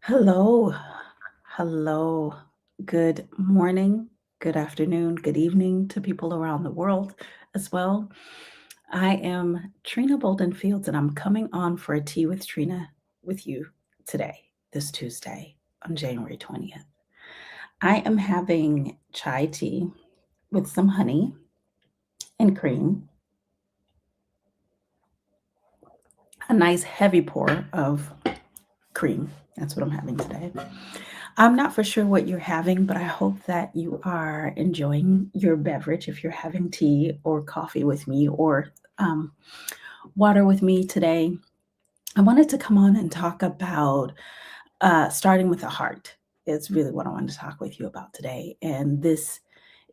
Hello. Hello. Good morning, good afternoon, good evening to people around the world as well. I am Trina Bolden Fields, and I'm coming on for a tea with Trina with you today, this Tuesday on January 20th. I am having chai tea with some honey and cream, a nice heavy pour of cream. That's what I'm having today. I'm not for sure what you're having, but I hope that you are enjoying your beverage if you're having tea or coffee with me or um, water with me today. I wanted to come on and talk about starting with the heart. It's really what I wanted to talk with you about today. And this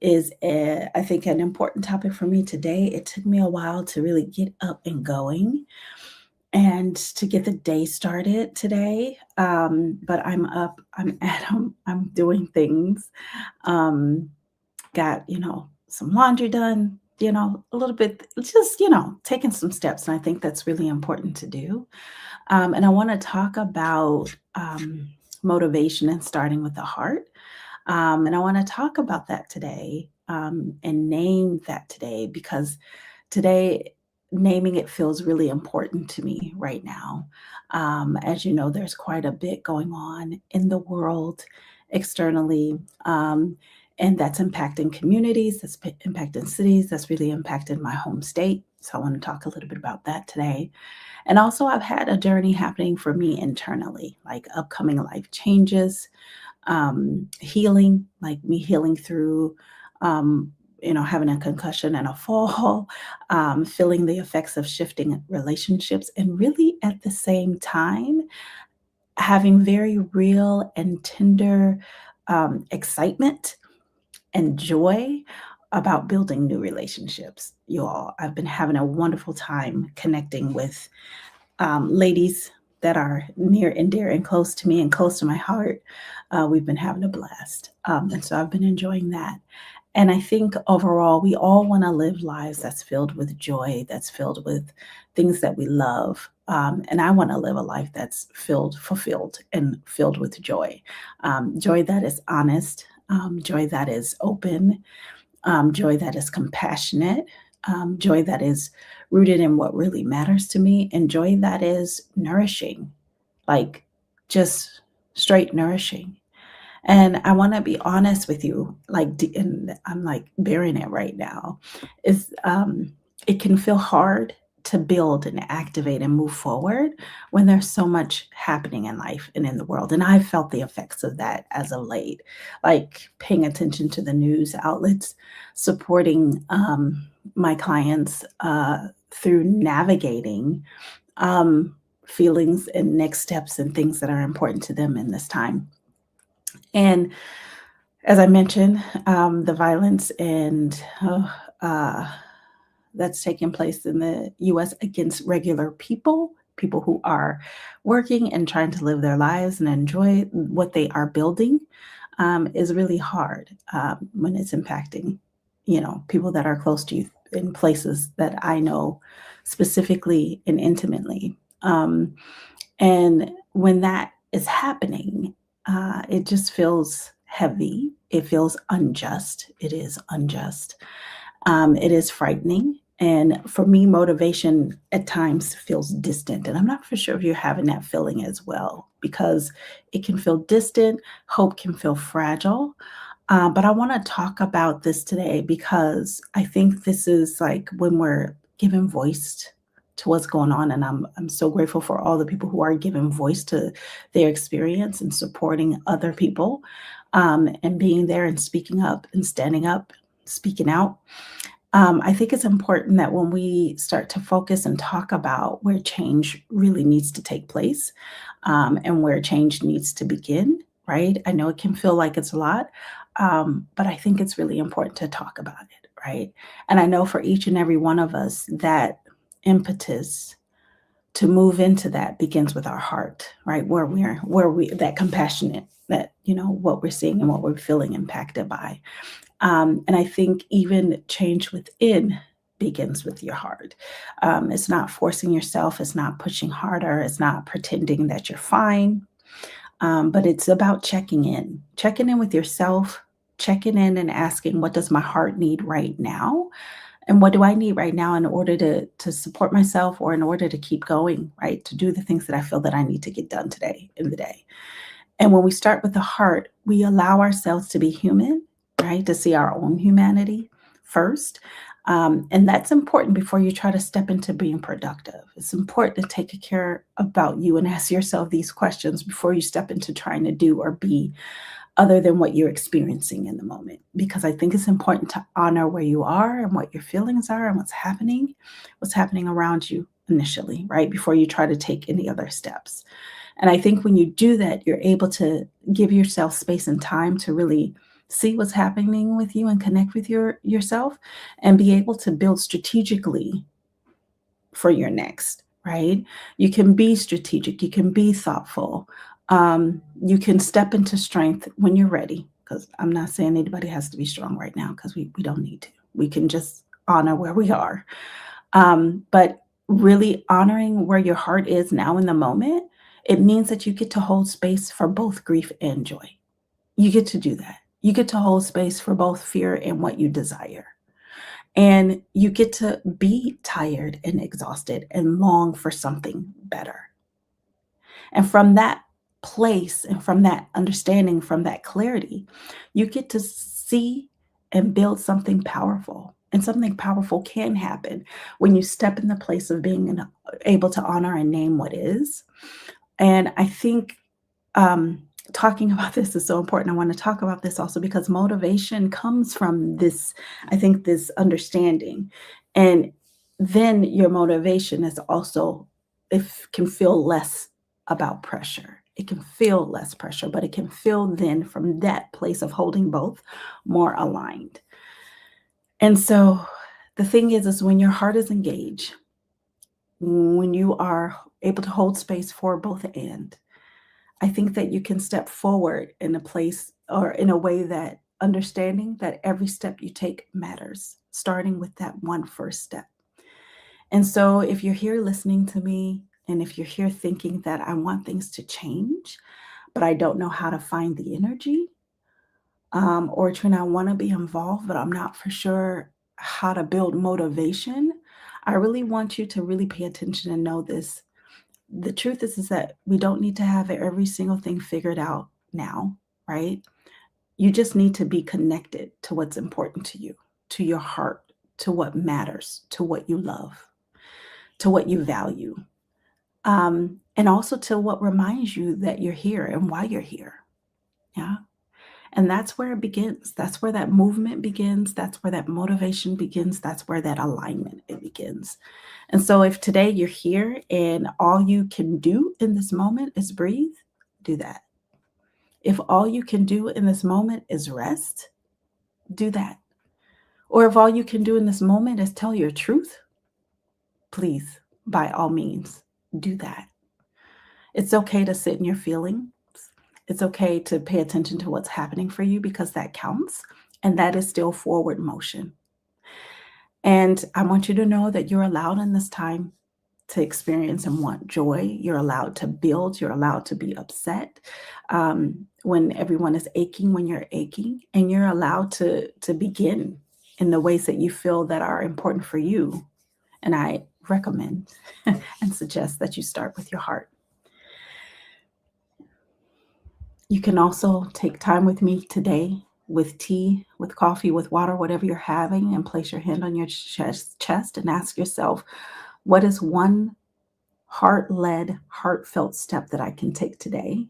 is, I think, an important topic for me today. It took me a while to really get up and going and to get the day started today. But I'm up, I'm at home, I'm doing things. Um, got, some laundry done, a little bit, just, taking some steps. And I think that's really important to do. And I want to talk about motivation and starting with the heart. And I want to talk about that today and name that today because today naming it feels really important to me right now. As you know, there's quite a bit going on in the world externally. And that's impacting communities, that's impacting cities, that's really impacted my home state. So I want to talk a little bit about that today. And also, I've had a journey happening for me internally, like upcoming life changes, healing, like me healing through, having a concussion and a fall, feeling the effects of shifting relationships, and really at the same time, having very real and tender excitement and joy about building new relationships. You all, I've been having a wonderful time connecting with ladies that are near and dear and close to me and close to my heart. We've been having a blast. And so I've been enjoying that. And I think overall, we all want to live lives that's filled with joy, that's filled with things that we love. And I want to live a life that's fulfilled, and filled with joy. Joy that is honest, joy that is open, joy that is compassionate, joy that is rooted in what really matters to me, and joy that is nourishing, like just straight nourishing. And I want to be honest with you, like, and I'm like bearing it right now, is it can feel hard to build and activate and move forward when there's so much happening in life and in the world. And I've felt the effects of that as of late, like paying attention to the news outlets, supporting my clients through navigating feelings and next steps and things that are important to them in this time. And as I mentioned, the violence and that's taking place in the US against regular people, people who are working and trying to live their lives and enjoy what they are building, is really hard when it's impacting, people that are close to you in places that I know specifically and intimately. And when that is happening, it just feels heavy. It feels unjust. It is unjust. It is frightening. And for me, motivation at times feels distant. And I'm not for sure if you're having that feeling as well, because it can feel distant, hope can feel fragile. But I want to talk about this today because I think this is like when we're giving voice to what's going on. And I'm so grateful for all the people who are giving voice to their experience and supporting other people, and being there and speaking up and standing up, speaking out. I think it's important that when we start to focus and talk about where change really needs to take place, and where change needs to begin, right? I know it can feel like it's a lot, but I think it's really important to talk about it, right? And I know for each and every one of us, that impetus to move into that begins with our heart, right? Where we that compassionate, that what we're seeing and what we're feeling impacted by. And I think even change within begins with your heart. It's not forcing yourself, it's not pushing harder, it's not pretending that you're fine. But it's about checking in with yourself, checking in and asking, what does my heart need right now? And what do I need right now in order to support myself or in order to keep going, right? To do the things that I feel that I need to get done today in the day. And when we start with the heart, we allow ourselves to be human, right? To see our own humanity first. And that's important before you try to step into being productive. It's important to take care about you and ask yourself these questions before you step into trying to do or be other than what you're experiencing in the moment. Because I think it's important to honor where you are and what your feelings are and what's happening around you initially, right? Before you try to take any other steps. And I think when you do that, you're able to give yourself space and time to really see what's happening with you and connect with yourself and be able to build strategically for your next, right? You can be strategic, you can be thoughtful. You can step into strength when you're ready. Because I'm not saying anybody has to be strong right now, because we don't need to. We can just honor where we are. But really honoring where your heart is now in the moment, it means that you get to hold space for both grief and joy. You get to do that. You get to hold space for both fear and what you desire. And you get to be tired and exhausted and long for something better. And from that place and from that understanding, from that clarity, you get to see and build something powerful. And something powerful can happen when you step in the place of being able to honor and name what is. And I think um, talking about this is so important. I want to talk about this also because motivation comes from this, I think, this understanding. And then your motivation is also, it can feel less about pressure. It can feel less pressure, but it can feel then from that place of holding both more aligned. And so the thing is when your heart is engaged, when you are able to hold space for both and, I think that you can step forward in a place or in a way that understanding that every step you take matters, starting with that one first step. And so, if you're here listening to me, and if you're here thinking that I want things to change, but I don't know how to find the energy, or Trina, I want to be involved, but I'm not for sure how to build motivation, I really want you to really pay attention and know this. The truth is that we don't need to have every single thing figured out now, right? You just need to be connected to what's important to you, to your heart, to what matters, to what you love, to what you value, and also to what reminds you that you're here and why you're here. Yeah. And that's where it begins. That's where that movement begins. That's where that motivation begins. That's where that alignment it begins. And so if today you're here and all you can do in this moment is breathe, do that. If all you can do in this moment is rest, do that. Or if all you can do in this moment is tell your truth, please, by all means, do that. It's okay to sit in your feelings. It's okay to pay attention to what's happening for you because that counts. And that is still forward motion. And I want you to know that you're allowed in this time to experience and want joy. You're allowed to build. You're allowed to be upset when everyone is aching, when you're aching. And you're allowed to begin in the ways that you feel that are important for you. And I recommend and suggest that you start with your heart. You can also take time with me today with tea, with coffee, with water, whatever you're having, and place your hand on your chest and ask yourself, what is one heart led, heartfelt step that I can take today?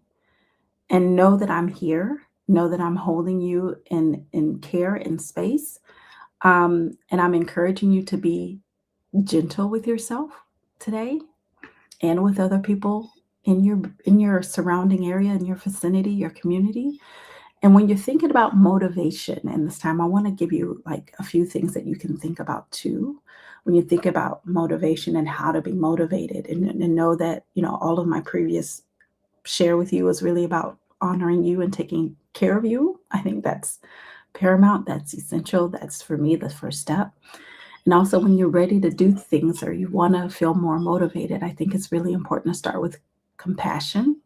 And know that I'm here, know that I'm holding you in care and space. And I'm encouraging you to be gentle with yourself today and with other people in your surrounding area, in your vicinity, your community. And when you're thinking about motivation, and this time I want to give you like a few things that you can think about too. When you think about motivation and how to be motivated, and know that, all of my previous share with you is really about honoring you and taking care of you. I think that's paramount. That's essential. That's for me the first step. And also, when you're ready to do things or you want to feel more motivated, I think it's really important to start with compassion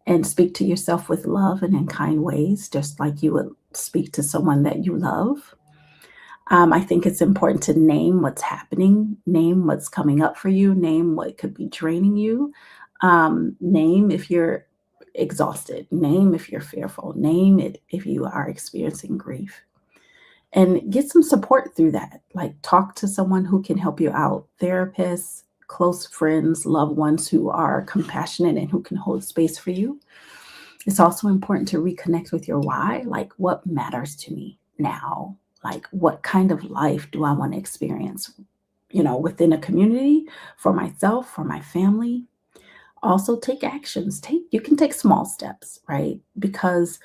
and speak to yourself with love and in kind ways, just like you would speak to someone that you love. I think it's important to name what's happening, name what's coming up for you, name what could be draining you, name if you're exhausted, name if you're fearful, name it if you are experiencing grief, and get some support through that. Like, talk to someone who can help you out, therapists, close friends, loved ones who are compassionate and who can hold space for you. It's also important to reconnect with your why, like what matters to me now? Like, what kind of life do I want to experience, within a community, for myself, for my family? Also take actions. You can take small steps, right? Because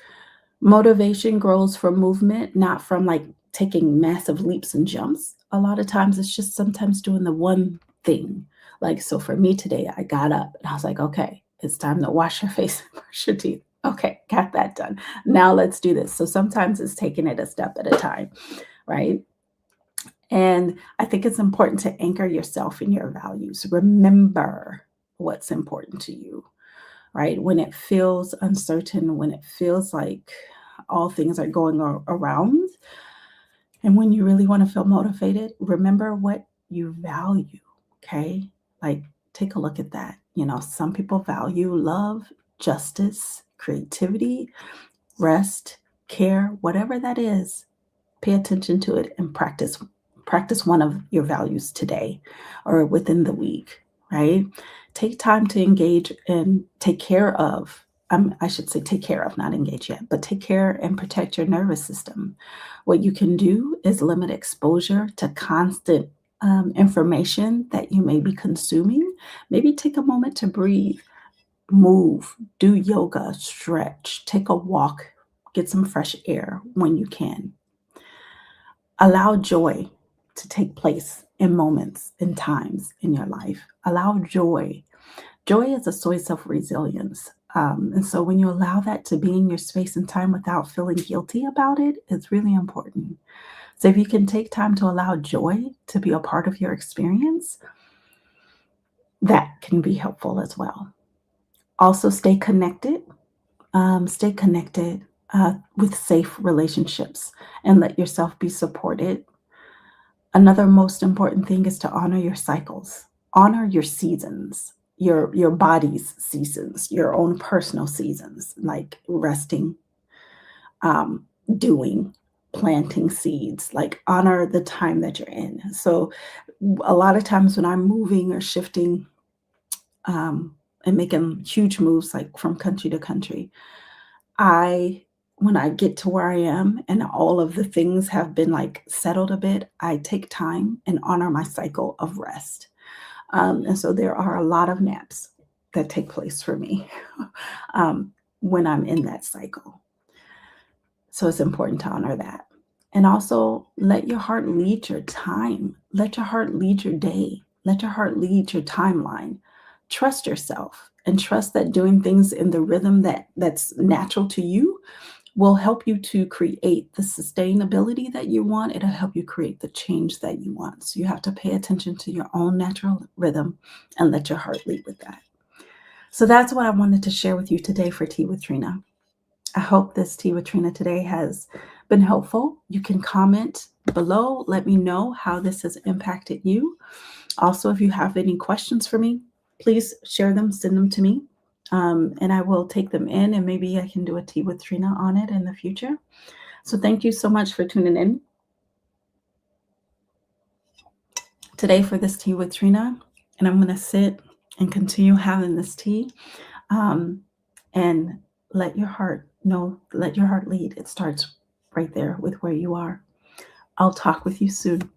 motivation grows from movement, not from like taking massive leaps and jumps. A lot of times it's just sometimes doing the one thing. Like, so for me today, I got up and I was like, okay, it's time to wash your face and brush your teeth. Okay, got that done. Now let's do this. So sometimes it's taking it a step at a time, right? And I think it's important to anchor yourself in your values. Remember what's important to you, right? When it feels uncertain, when it feels like all things are going around, and when you really want to feel motivated, remember what you value, okay? Like, take a look at that. Some people value love, justice, creativity, rest, care, whatever that is. Pay attention to it and practice one of your values today or within the week, right? Take time to engage and take care of, I should say take care of, not engage yet, but take care and protect your nervous system. What you can do is limit exposure to constant information that you may be consuming. Maybe take a moment to breathe, move, do yoga, stretch, take a walk, get some fresh air when you can. Allow joy to take place in moments, in times in your life. Allow joy. Joy is a source of resilience. And so when you allow that to be in your space and time without feeling guilty about it, it's really important. So if you can take time to allow joy to be a part of your experience, that can be helpful as well. Also, stay connected with safe relationships and let yourself be supported. Another most important thing is to honor your cycles, honor your seasons, your body's seasons, your own personal seasons, like resting, um, doing, planting seeds, like honor the time that you're in. So a lot of times when I'm moving or shifting, and making huge moves like from country to country, I when I get to where I am and all of the things have been like settled a bit, I take time and honor my cycle of rest. And so there are a lot of naps that take place for me um, when I'm in that cycle. So it's important to honor that. And also let your heart lead your time. Let your heart lead your day. Let your heart lead your timeline. Trust yourself and trust that doing things in the rhythm that's natural to you will help you to create the sustainability that you want. It'll help you create the change that you want. So you have to pay attention to your own natural rhythm and let your heart lead with that. So that's what I wanted to share with you today for Tea with Trina. I hope this Tea with Trina today has been helpful. You can comment below. Let me know how this has impacted you. Also, if you have any questions for me, please share them, send them to me, and I will take them in, and maybe I can do a Tea with Trina on it in the future. So thank you so much for tuning in today for this Tea with Trina. And I'm going to sit and continue having this tea, um, and let your heart let your heart lead. It starts right there with where you are. I'll talk with you soon.